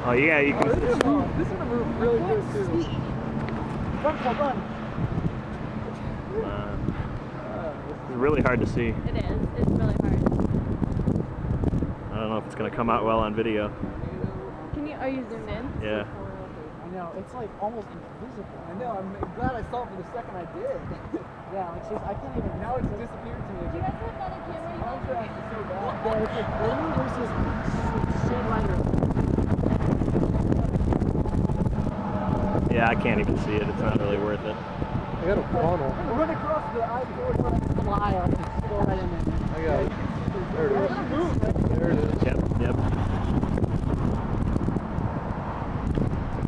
Oh yeah, you can. This is gonna move really good too. Run. It's really hard to see. It is. It's really hard. I don't know if it's gonna come out well on video. Are you zoomed in? Yeah. I know, it's like almost invisible. I know, I'm glad I saw it for the second I did. Yeah, like she's, I can't even, now it's disappeared to me. Do you guys have another camera? Contrast is so bad. Yeah, it's like, there's this shade lighter. Yeah, I can't even see it. It's not really worth it. I got a funnel. Run across the I-4 fly up and go right in there. I got it. There it is. There it is. Yep.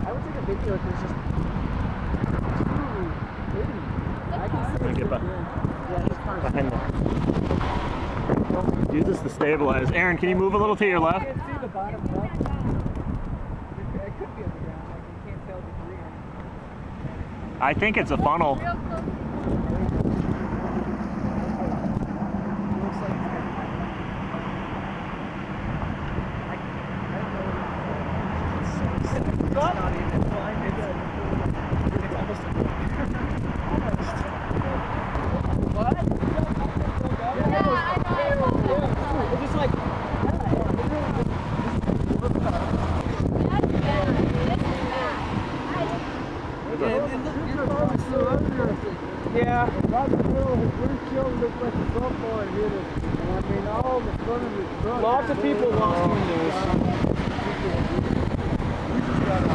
I would take a video if there's just I can see it. Get behind them. Use this to stabilize. Aaron, can you move a little to your left? I can't see the bottom left. It could be on the ground. Like you can't tell the degree. I think it's a funnel. Yeah, Roger Hill has really killed, looks like a football and hit it. And I mean, all the front of his truck. Lots of people lost windows. We just got to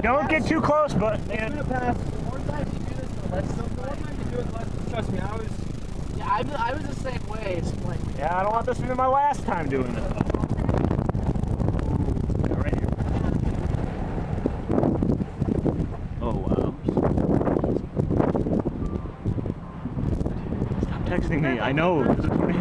Don't get too close, but it's gonna pass. The more times you do this, the more times you do it, the less. Trust me, I was the same way. It's like, yeah, I don't want this to be my last time doing this. Right here. Oh wow. Stop texting me. I know. There's a tornado.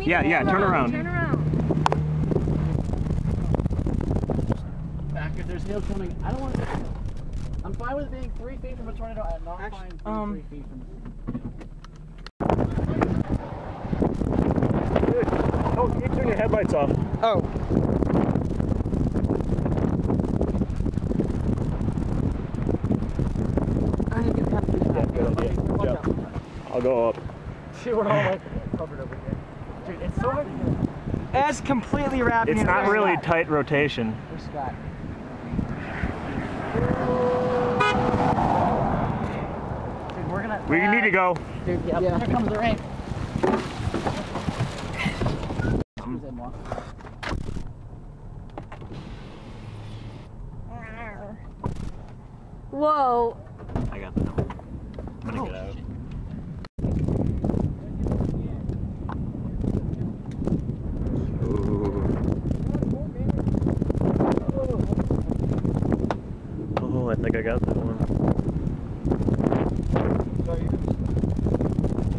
Yeah, turn around. Turn around. Back if there's hail coming. I don't want to. I'm fine with being 3 feet from a tornado. I'm not fine being 3 feet from Dude, oh, you turn your headlights off. Oh. I need to get past this. Yeah, good idea. Good job. I'll go up. See, we're all like covered over here. Dude, it's so hard to do. It's completely wrapping. It's not really tight rotation. There's Scott. Dude, We need to go. Dude, yep. Yeah. Here comes the rain. Whoa. I got that one. I'm gonna get out. Ooh. Oh, I think I got that one.